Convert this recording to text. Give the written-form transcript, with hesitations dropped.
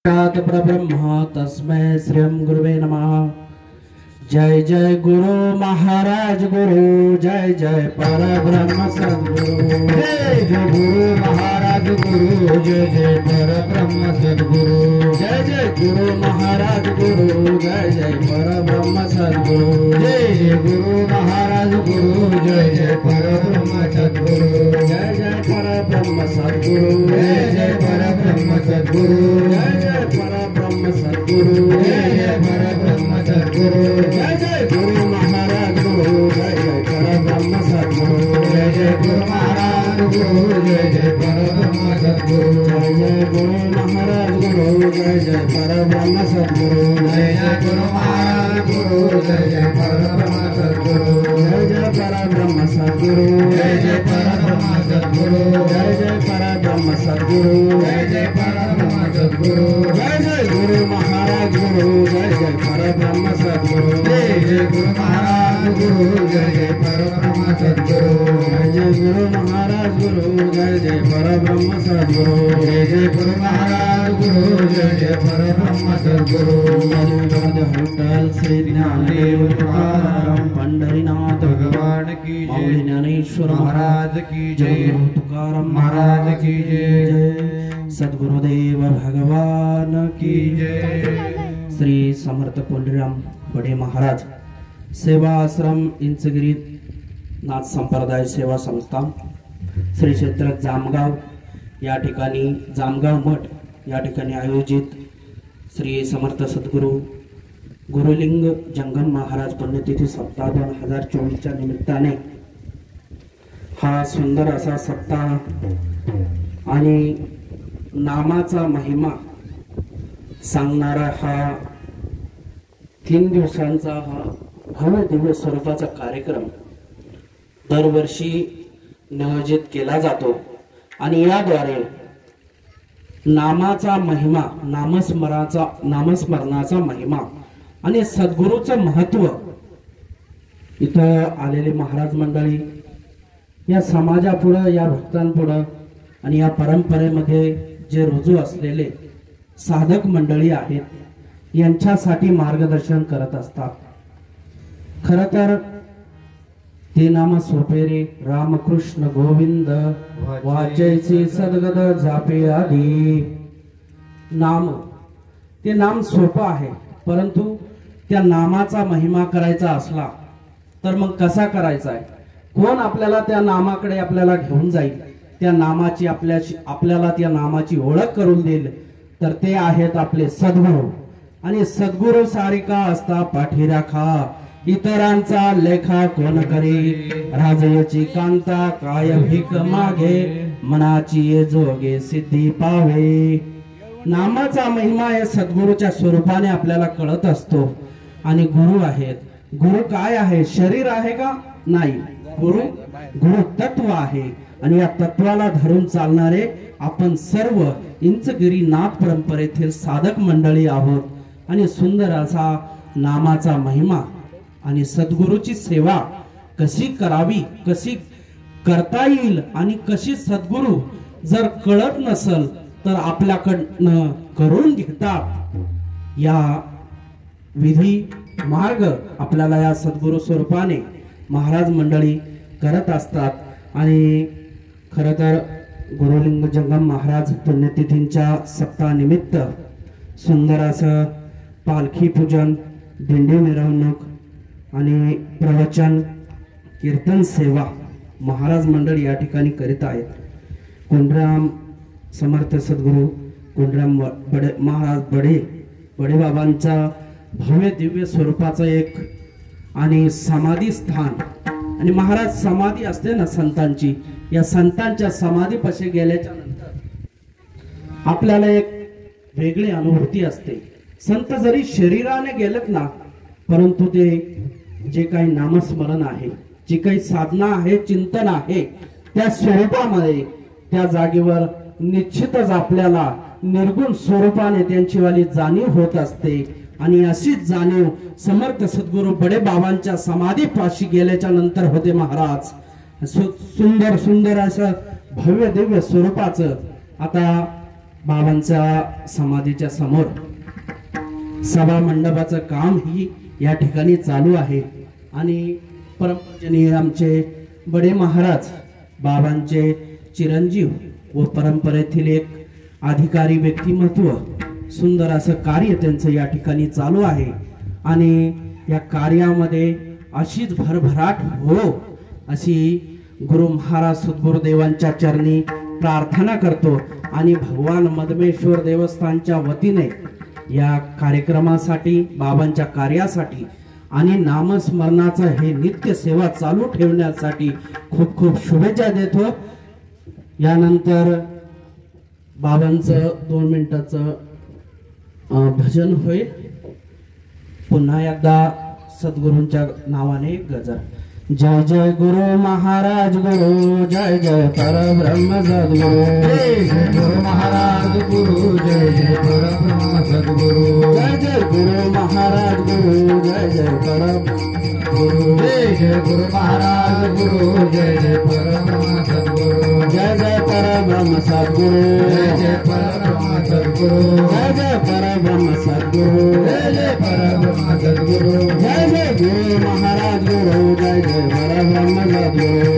परब्रह्म तस्मै श्री गुरुवे नमः। जय जय गुरु महाराज गुरु, जय जय परब्रह्म सद्गुरु। जय जय गुरु महाराज गुरु, जय जय परब्रह्म सद्गुरु। जय जय गुरु महाराज गुरु, जय जय परब्रह्म सद्गुरु। जय जय गुरु महाराज गुरु, जय जय परब्रह्म सद्गुरु। जय जय परब्रह्म सद्गुरु, जय जय परब्रह्म सद्गुरु। जय जय परब्रह्म सद्गुरु, जय जय परब्रह्म सद्गुरु। जय जय गुरु महाराज गुरु, जय जय परब्रह्म सद्गुरु। जय जय गुरु महाराज गुरु, जय जय परब्रह्म सद्गुरु। जय जय गुरु महाराज गुरु, जय जय परब्रह्म सद्गुरु। जय जय गुरु महाराज गुरु, जय जय परब्रह्म सद्गुरु। जय जय परब्रह्म सद्गुरु, जय जय परब्रह्म सद्गुरु। जय जय परब्रह्म सद्गुरु। जय जय परब्रह्म सद्गुरु। जय जय गुरु महाराज गुरु, जय जय परब्रह्म सद्गुरु। जय जय गुरु महाराज गुरु, जय जय परब्रह्म सद्गुरु। जय जय गुरु महाराज गुरु, जय जय परब्रह्म सद्गुरु। जय जय गुरु महाराज गुरु, जय जय परब्रह्म सद्गुरु। हंडल श्री ज्ञानदेव तुकाराम पंढरीनाथ भगवान की माऊली जय, ज्ञानेश्वर महाराज की जय, गुरु तुकाराम महाराज की जय, जय। सद्गुरुदेव भगवान की जय। श्री समर्थ पंढरीराम बडे महाराज सेवा आश्रम इंचगिरी नाथ संप्रदाय सेवा संस्था श्री क्षेत्र जामगाव या ठिकाणी जामगाव मठ या ठिकाणी आयोजित श्री समर्थ सद्गुरु गुरुलिंग जंगम महाराज पुण्यतिथी सप्ताह 2024च्या निमित्ताने हा सुंदर असा सप्ताह आणि नामाचा महिमा सांगणारा हा 3 दिवसांचा हा भव्य दिव्य स्वरूपाचा कार्यक्रम दरवर्षी नियोजित केला जातो आणि याद्वारे नामाचा महिमा, नामस्मरणाचा महिमा आणि सद्गुरूचं महत्व इथं आलेले महाराज मंडळी या समाजापुढं, या भक्तांपुढं आणि या परंपरेमध्ये जे रुजू असलेले साधक मंडळी आहेत यांच्यासाठी मार्गदर्शन करत असतात। खरं तर ते नाम सोपे रे रामकृष्ण गोविंद वाचायचे सद्गद जापे आधी। ते नाम सोपं आहे, परंतु त्या नामाचा महिमा करायचा असला तर मग कसा करायचा आहे? कोण आपल्याला त्या नामाकडे आपल्याला घेऊन जाईल, त्या नामाची आपल्याला त्या नामाची ओळख करून देईल, तर ते आहेत आपले सद्गुरू। आणि सद्गुरू सारिका असता पाठीराखा, इतरांचा लेखा कोण करी, राजयाची कांता काय भीक मागे, मनाची ये जोगे सिद्धी पावे। नामाचा महिमा या सद्गुरूच्या स्वरूपाने आपल्याला कळत असतो। आणि गुरु आहेत, गुरु काय आहे? शरीर आहे का? नाही, गुरु तत्व आहे आणि या तत्वाला धरून चालणारे आपण सर्व इंचगिरी नाथ परंपरेतील साधक मंडळी आहोत। आणि सुंदर असा नामाचा महिमा आणि सद्गुरूची सेवा कशी करावी, कशी करता येईल आणि कशी सद्गुरू जर कळत नसल तर आपल्याकडनं करून घेतात, या विधी मार्ग आपल्याला या सद्गुरू स्वरूपाने महाराज मंडळी करत असतात। आणि खरं तर गुरुलिंग जंगम महाराज पुण्यतिथींच्या सप्ताहानिमित्त सुंदर असं पालखी पूजन, दिंडी मिरवणूक आणि प्रवचन, कीर्तन सेवा महाराज मंडळ या ठिकाणी करीत आहेत। कोंडराम समर्थ सद्गुरू कोंडराम महाराज बडे बाबांचा भव्य दिव्य स्वरूपाचं एक आणि समाधी स्थान, आणि महाराज समाधी असते ना संतांची, या संतांच्या समाधीपाशी गेल्याच्या नंतर आपल्याला एक वेगळी अनुभूती असते। संत जरी शरीराने गेलेत ना, परंतु ते जे काही नामस्मरण आहे, जी काही साधना आहे, चिंतन आहे, त्या स्वरूपामध्ये त्या जागेवर निश्चितच आपल्याला निर्गुण स्वरूपाने त्यांची वाली जाणीव होत असते। आणि अशीच जाणीव समर्थ सद्गुरू बडे बाबांच्या समाधीपाशी गेल्याच्या नंतर होते महाराज। सुंदर असं भव्य दिव्य स्वरूपाचं आता बाबांच्या समाधीच्या समोर सभा मंडपाचं काम ही या ठिकाणी चालू आहे आणि परमपूजनीय आमचे बडे महाराज बाबांचे चिरंजीव व परंपरेतील एक अधिकारी व्यक्तिमत्व सुंदर असं कार्य त्यांचं या ठिकाणी चालू आहे आणि या कार्यामध्ये अशीच भरभराट हो अशी गुरु महाराज सद्गुरुदेवांच्या चरणी प्रार्थना करतो आणि भगवान मदमेश्वर देवस्थानच्या वतीने या कार्यक्रमासाठी बाबांच्या कार्यासाठी आणि नामस्मरणाचा हे नित्य सेवा चालू ठेवण्यासाठी खूप खूप शुभेच्छा देतो। यानंतर बाबांचं 2 मिनिटाचं भजन होईल। पुन्हा एकदा सद्गुरूंच्या नावाने गजर। जय जय गुरु महाराज गुरु जय जय परब्रह्म सद्गुरु जय गुरु महाराज गुरु जय जय परब्रह्म सद्गुरु जय जय गुरु महाराज गुरु जय जय परब्रह्म गुरु जय जय गुरु महाराज गुरु जय जय परब्रह्म सद्गुरु जय जय परब्रह्म सद्गुरु जय जय परब्रह्म सद्गुरु जय जय परब्रह्म सद्गुरु जय जय परब्रह्म सद्गुरु जय जय गुरु महाराज गुरु जय जय परब्रह्म सद्गुरु